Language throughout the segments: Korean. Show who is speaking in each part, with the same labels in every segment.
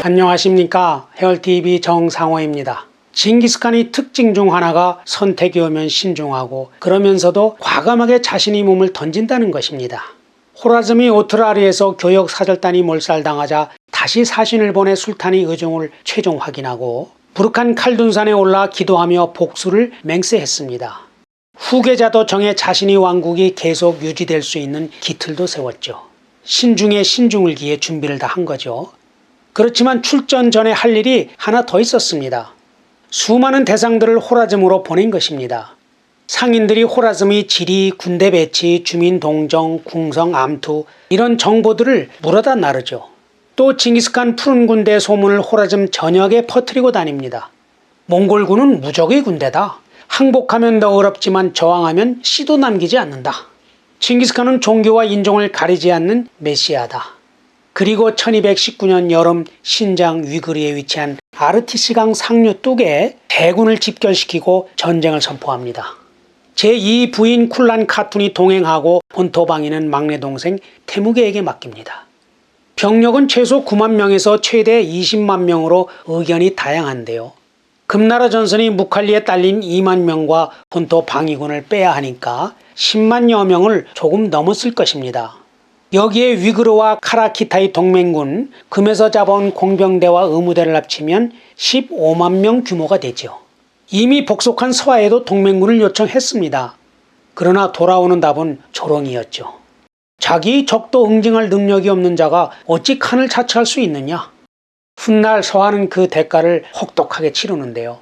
Speaker 1: 안녕하십니까. 헤얼TV 정상호입니다. 징기스칸의 특징 중 하나가 선택이 오면 신중하고 그러면서도 과감하게 자신의 몸을 던진다는 것입니다. 호라즘이 오트라리에서 교역 사절단이 몰살당하자 다시 사신을 보내 술탄의 의중을 최종 확인하고 부르칸 칼둔산에 올라 기도하며 복수를 맹세했습니다. 후계자도 정해 자신의 왕국이 계속 유지될 수 있는 기틀도 세웠죠. 신중에 신중을 기해 준비를 다 한 거죠. 그렇지만 출전 전에 할 일이 하나 더 있었습니다. 수많은 대상들을 호라즘으로 보낸 것입니다. 상인들이 호라즘의 지리, 군대 배치, 주민 동정, 궁성, 암투 이런 정보들을 물어다 나르죠. 또 징기스칸 푸른 군대의 소문을 호라즘 전역에 퍼뜨리고 다닙니다. 몽골군은 무적의 군대다. 항복하면 더 어렵지만 저항하면 씨도 남기지 않는다. 징기스칸은 종교와 인종을 가리지 않는 메시아다. 그리고 1219년 여름 신장 위그르에 위치한 아르티시강 상류 뚝에 대군을 집결시키고 전쟁을 선포합니다. 제2 부인 쿨란 카툰이 동행하고 본토 방위는 막내 동생 태무게에게 맡깁니다. 병력은 최소 9만 명에서 최대 20만 명으로 의견이 다양한데요. 금나라 전선이 무칼리에 딸린 2만 명과 본토 방위군을 빼야 하니까 10만여 명을 조금 넘었을 것입니다. 여기에 위그르와 카라키타의 동맹군, 금에서 잡아온 공병대와 의무대를 합치면 15만 명 규모가 되죠. 이미 복속한 서하에도 동맹군을 요청했습니다. 그러나 돌아오는 답은 조롱이었죠. 자기 적도 응징할 능력이 없는 자가 어찌 칸을 자처할 수 있느냐. 훗날 서하는 그 대가를 혹독하게 치르는데요.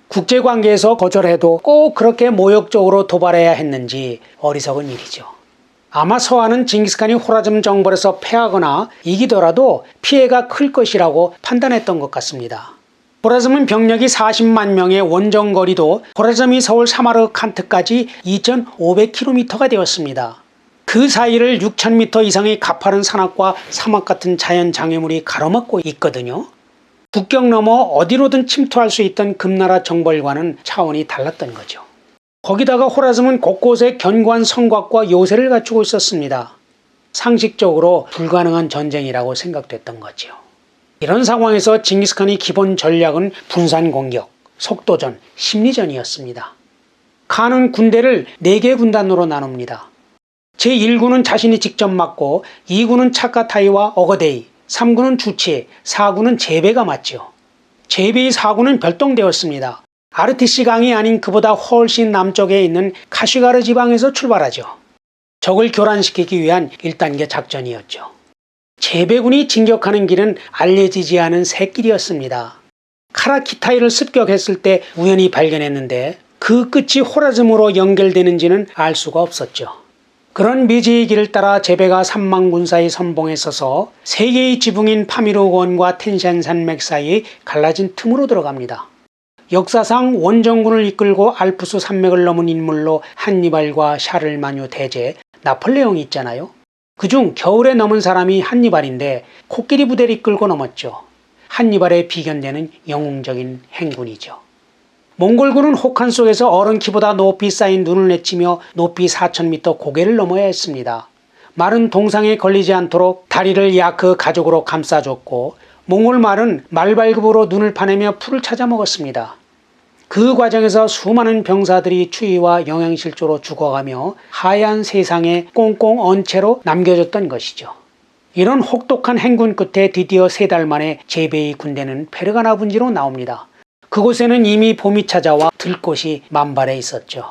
Speaker 1: 국제관계에서 거절해도 꼭 그렇게 모욕적으로 도발해야 했는지 어리석은 일이죠. 아마 서하는 징기스칸이 호라즘 정벌에서 패하거나 이기더라도 피해가 클 것이라고 판단했던 것 같습니다. 호라즘은 병력이 40만 명의 원정거리도 호라즘이 서울 사마르칸트까지 2,500km가 되었습니다. 그 사이를 6,000m 이상의 가파른 산악과 사막 같은 자연 장애물이 가로막고 있거든요. 국경 넘어 어디로든 침투할 수 있던 금나라 정벌과는 차원이 달랐던 거죠. 거기다가 호라즘은 곳곳에 견고한 성곽과 요새를 갖추고 있었습니다. 상식적으로 불가능한 전쟁이라고 생각됐던 거죠. 이런 상황에서 징기스칸의 기본 전략은 분산 공격, 속도전, 심리전이었습니다. 칸은 군대를 4개 군단으로 나눕니다. 제1군은 자신이 직접 맡고 2군은 차카타이와 어거데이, 3군은 주치, 4군은 제베가 맡죠. 제베의 4군은 별동되었습니다. 아르티시 강이 아닌 그보다 훨씬 남쪽에 있는 카시가르 지방에서 출발하죠. 적을 교란시키기 위한 1단계 작전이었죠. 제베군이 진격하는 길은 알려지지 않은 샛길이었습니다. 카라키타이를 습격했을 때 우연히 발견했는데 그 끝이 호라즘으로 연결되는지는 알 수가 없었죠. 그런 미지의 길을 따라 제베가 3만 군사의 선봉에 서서 3개의 지붕인 파미르원과 텐샨 산맥 사이에 갈라진 틈으로 들어갑니다. 역사상 원정군을 이끌고 알프스 산맥을 넘은 인물로 한니발과 샤를마뉴 대제, 나폴레옹이 있잖아요. 그중 겨울에 넘은 사람이 한니발인데 코끼리 부대를 이끌고 넘었죠. 한니발에 비견되는 영웅적인 행군이죠. 몽골군은 혹한 속에서 어른 키보다 높이 쌓인 눈을 내치며 높이 4,000m 고개를 넘어야 했습니다. 말은 동상에 걸리지 않도록 다리를 야크 가죽으로 감싸줬고 몽골 말은 말발굽으로 눈을 파내며 풀을 찾아 먹었습니다. 그 과정에서 수많은 병사들이 추위와 영양실조로 죽어가며 하얀 세상에 꽁꽁 언 채로 남겨졌던 것이죠. 이런 혹독한 행군 끝에 드디어 3달 만에 제베의 군대는 페르가나 분지로 나옵니다. 그곳에는 이미 봄이 찾아와 들꽃이 만발해 있었죠.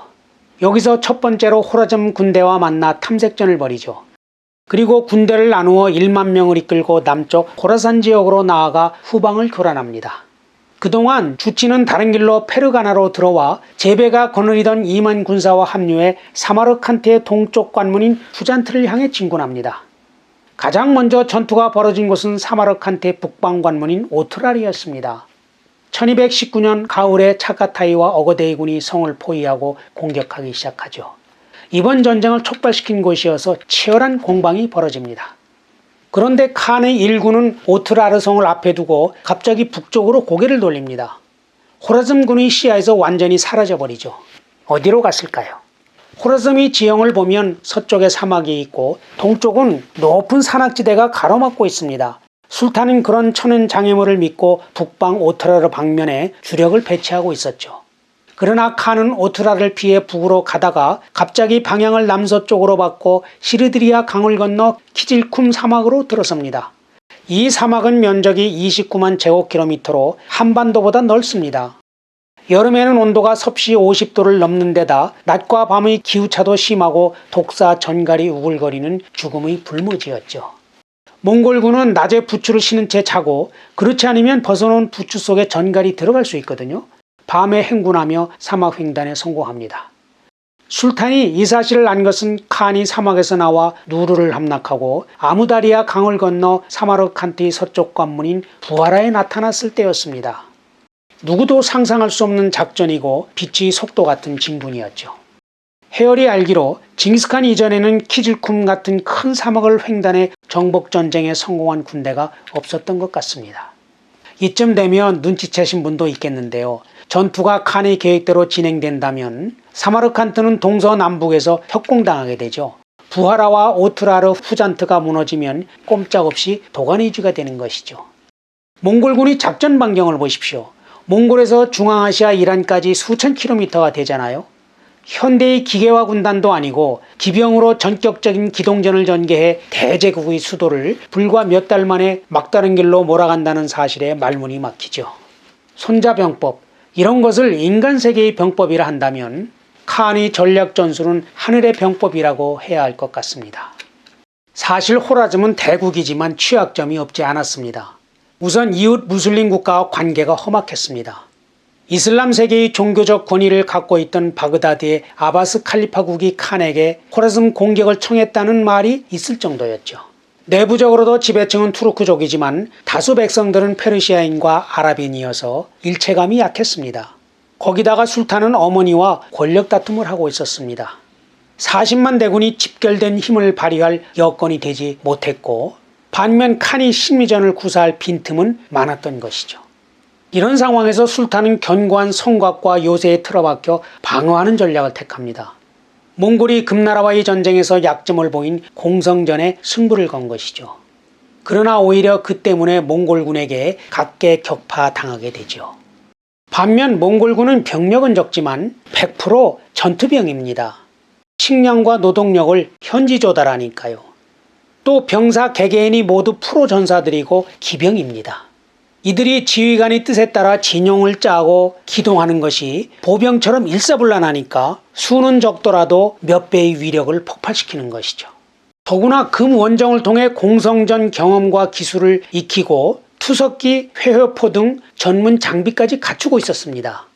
Speaker 1: 여기서 첫 번째로 호라즘 군대와 만나 탐색전을 벌이죠. 그리고 군대를 나누어 1만 명을 이끌고 남쪽 호라산 지역으로 나아가 후방을 교란합니다. 그동안 주치는 다른 길로 페르가나로 들어와 제베가 거느리던 2만 군사와 합류해 사마르칸트의 동쪽 관문인 후잔트를 향해 진군합니다. 가장 먼저 전투가 벌어진 곳은 사마르칸트의 북방 관문인 오트라리였습니다. 1219년 가을에 차카타이와 어거데이군이 성을 포위하고 공격하기 시작하죠. 이번 전쟁을 촉발시킨 곳이어서 치열한 공방이 벌어집니다. 그런데 칸의 1군은 오트라르 성을 앞에 두고 갑자기 북쪽으로 고개를 돌립니다. 호라즘군의 시야에서 완전히 사라져버리죠. 어디로 갔을까요? 호라즘의 지형을 보면 서쪽에 사막이 있고 동쪽은 높은 산악지대가 가로막고 있습니다. 술탄은 그런 천연 장애물을 믿고 북방 오트라르 방면에 주력을 배치하고 있었죠. 그러나 칸은 오트라를 피해 북으로 가다가 갑자기 방향을 남서쪽으로 바꿔 시르드리아 강을 건너 키질쿰 사막으로 들어섭니다. 이 사막은 면적이 29만 제곱킬로미터로 한반도보다 넓습니다. 여름에는 온도가 섭씨 50도를 넘는 데다 낮과 밤의 기후차도 심하고 독사 전갈이 우글거리는 죽음의 불모지였죠. 몽골군은 낮에 부추를 신은 채 자고 그렇지 않으면 벗어놓은 부추 속에 전갈이 들어갈 수 있거든요. 밤에 행군하며 사막 횡단에 성공합니다. 술탄이 이 사실을 안 것은 칸이 사막에서 나와 누르를 함락하고 아무다리아 강을 건너 사마르칸트의 서쪽 관문인 부하라에 나타났을 때였습니다. 누구도 상상할 수 없는 작전이고 빛의 속도 같은 진군이었죠. 헤어리 알기로 징기스칸 이전에는 키질쿰 같은 큰 사막을 횡단해 정복전쟁에 성공한 군대가 없었던 것 같습니다. 이쯤 되면 눈치채신 분도 있겠는데요. 전투가 칸의 계획대로 진행된다면 사마르칸트는 동서남북에서 협공당하게 되죠. 부하라와 오트라르 후잔트가 무너지면 꼼짝없이 도가니지가 되는 것이죠. 몽골군이 작전 반경을 보십시오. 몽골에서 중앙아시아 이란까지 수천 킬로미터가 되잖아요. 현대의 기계화 군단도 아니고 기병으로 전격적인 기동전을 전개해 대제국의 수도를 불과 몇 달 만에 막다른 길로 몰아간다는 사실에 말문이 막히죠. 손자병법, 이런 것을 인간 세계의 병법이라 한다면 칸의 전략 전술은 하늘의 병법이라고 해야 할 것 같습니다. 사실 호라즘은 대국이지만 취약점이 없지 않았습니다. 우선 이웃 무슬림 국가와 관계가 험악했습니다. 이슬람 세계의 종교적 권위를 갖고 있던 바그다드의 아바스 칼리파국이 칸에게 호라즘 공격을 청했다는 말이 있을 정도였죠. 내부적으로도 지배층은 투르크족이지만 다수 백성들은 페르시아인과 아랍인이어서 일체감이 약했습니다. 거기다가 술탄은 어머니와 권력 다툼을 하고 있었습니다. 40만 대군이 집결된 힘을 발휘할 여건이 되지 못했고 반면 칸이 심리전을 구사할 빈틈은 많았던 것이죠. 이런 상황에서 술탄은 견고한 성곽과 요새에 틀어박혀 방어하는 전략을 택합니다. 몽골이 금나라와의 전쟁에서 약점을 보인 공성전에 승부를 건 것이죠. 그러나 오히려 그 때문에 몽골군에게 각계격파당하게 되죠. 반면 몽골군은 병력은 적지만 100% 전투병입니다. 식량과 노동력을 현지 조달하니까요. 또 병사 개개인이 모두 프로 전사들이고 기병입니다. 이들이 지휘관의 뜻에 따라 진용을 짜고 기동하는 것이 보병처럼 일사불란하니까 수는 적더라도 몇 배의 위력을 폭발시키는 것이죠. 더구나 금원정을 통해 공성전 경험과 기술을 익히고 투석기, 회회포 등 전문 장비까지 갖추고 있었습니다.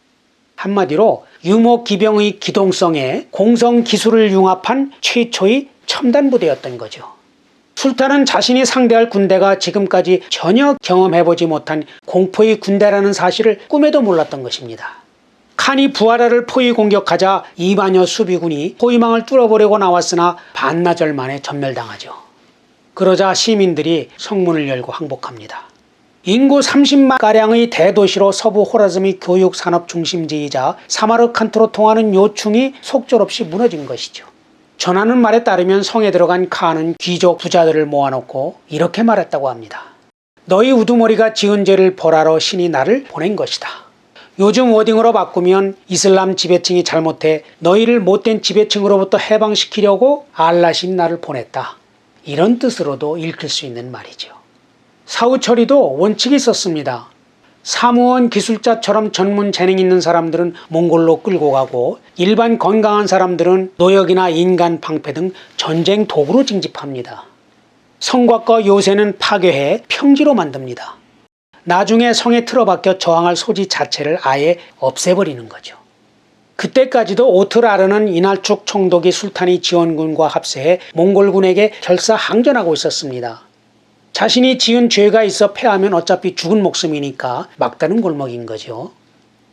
Speaker 1: 한마디로 유목 기병의 기동성에 공성 기술을 융합한 최초의 첨단 부대였던 거죠. 술탄은 자신이 상대할 군대가 지금까지 전혀 경험해보지 못한 공포의 군대라는 사실을 꿈에도 몰랐던 것입니다. 칸이 부하라를 포위 공격하자 2만여 수비군이 포위망을 뚫어보려고 나왔으나 반나절 만에 전멸당하죠. 그러자 시민들이 성문을 열고 항복합니다. 인구 30만가량의 대도시로 서부 호라즘의 교육산업 중심지이자 사마르칸트로 통하는 요충이 속절없이 무너진 것이죠. 전하는 말에 따르면 성에 들어간 칸은 귀족 부자들을 모아놓고 이렇게 말했다고 합니다. 너희 우두머리가 지은 죄를 벌하러 신이 나를 보낸 것이다. 요즘 워딩으로 바꾸면 이슬람 지배층이 잘못해 너희를 못된 지배층으로부터 해방시키려고 알라신 나를 보냈다. 이런 뜻으로도 읽힐 수 있는 말이죠. 사후 처리도 원칙이 있었습니다. 사무원 기술자처럼 전문 재능 있는 사람들은 몽골로 끌고 가고 일반 건강한 사람들은 노역이나 인간 방패 등 전쟁 도구로 징집합니다. 성곽과 요새는 파괴해 평지로 만듭니다. 나중에 성에 틀어박혀 저항할 소지 자체를 아예 없애버리는 거죠. 그때까지도 오트라르는 이날축 총독이 술탄이 지원군과 합세해 몽골군에게 결사항전하고 있었습니다. 자신이 지은 죄가 있어 패하면 어차피 죽은 목숨이니까 막다른 골목인 거죠.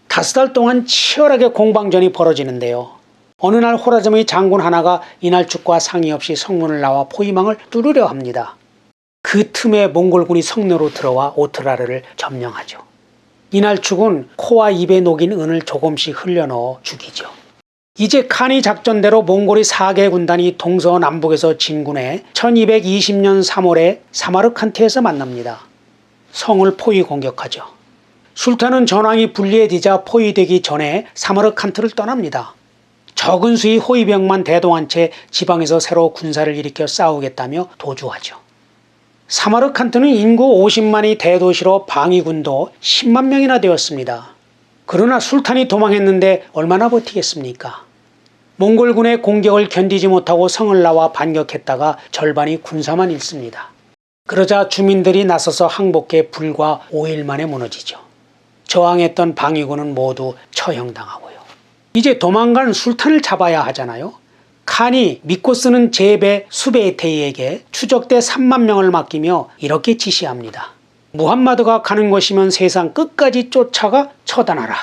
Speaker 1: 5달 동안 치열하게 공방전이 벌어지는데요. 어느 날 호라즘의 장군 하나가 이날축과 상의 없이 성문을 나와 포위망을 뚫으려 합니다. 그 틈에 몽골군이 성내로 들어와 오트라르를 점령하죠. 이날축은 코와 입에 녹인 은을 조금씩 흘려넣어 죽이죠. 이제 칸이 작전대로 몽골의 4개 군단이 동서남북에서 진군해 1220년 3월에 사마르칸트에서 만납니다. 성을 포위 공격하죠. 술탄은 전황이 불리해지자 포위되기 전에 사마르칸트를 떠납니다. 적은 수의 호위병만 대동한 채 지방에서 새로 군사를 일으켜 싸우겠다며 도주하죠. 사마르칸트는 인구 50만의 대도시로 방위군도 10만 명이나 되었습니다. 그러나 술탄이 도망했는데 얼마나 버티겠습니까? 몽골군의 공격을 견디지 못하고 성을 나와 반격했다가 절반이 군사만 잃습니다. 그러자 주민들이 나서서 항복해 불과 5일 만에 무너지죠. 저항했던 방위군은 모두 처형당하고요. 이제 도망간 술탄을 잡아야 하잖아요. 칸이 믿고 쓰는 제베 수베이테이에게 추적대 3만 명을 맡기며 이렇게 지시합니다. 무함마드가 가는 곳이면 세상 끝까지 쫓아가 처단하라.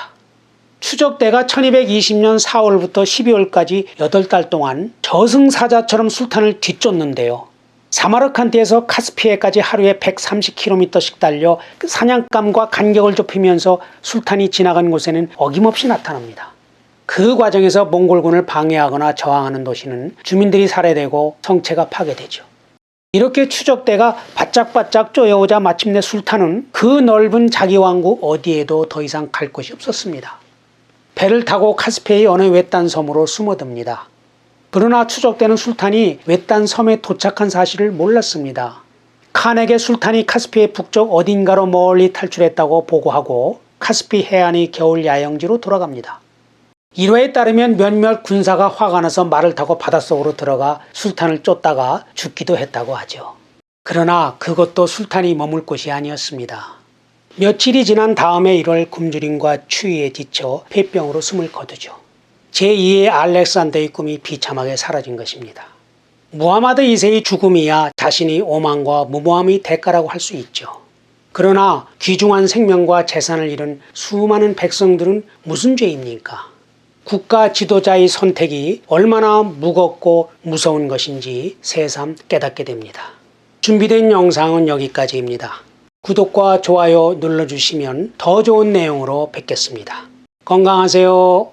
Speaker 1: 추적대가 1220년 4월부터 12월까지 8달 동안 저승사자처럼 술탄을 뒤쫓는데요. 사마르칸트에서 카스피해까지 하루에 130km씩 달려 사냥감과 간격을 좁히면서 술탄이 지나간 곳에는 어김없이 나타납니다. 그 과정에서 몽골군을 방해하거나 저항하는 도시는 주민들이 살해되고 성체가 파괴되죠. 이렇게 추적대가 바짝바짝 쪼여오자 마침내 술탄은 그 넓은 자기 왕국 어디에도 더 이상 갈 곳이 없었습니다. 배를 타고 카스피해의 어느 외딴 섬으로 숨어듭니다. 그러나 추적대는 술탄이 외딴 섬에 도착한 사실을 몰랐습니다. 칸에게 술탄이 카스피해 북쪽 어딘가로 멀리 탈출했다고 보고하고 카스피 해안의 겨울 야영지로 돌아갑니다. 일화에 따르면 몇몇 군사가 화가 나서 말을 타고 바닷속으로 들어가 술탄을 쫓다가 죽기도 했다고 하죠. 그러나 그것도 술탄이 머물 곳이 아니었습니다. 며칠이 지난 다음에 1월 굶주림과 추위에 지쳐 폐병으로 숨을 거두죠. 제2의 알렉산더의 꿈이 비참하게 사라진 것입니다. 무하마드 2세의 죽음이야 자신이 오만과 무모함의 대가라고 할 수 있죠. 그러나 귀중한 생명과 재산을 잃은 수많은 백성들은 무슨 죄입니까? 국가 지도자의 선택이 얼마나 무겁고 무서운 것인지 새삼 깨닫게 됩니다. 준비된 영상은 여기까지입니다. 구독과 좋아요 눌러주시면 더 좋은 내용으로 뵙겠습니다. 건강하세요.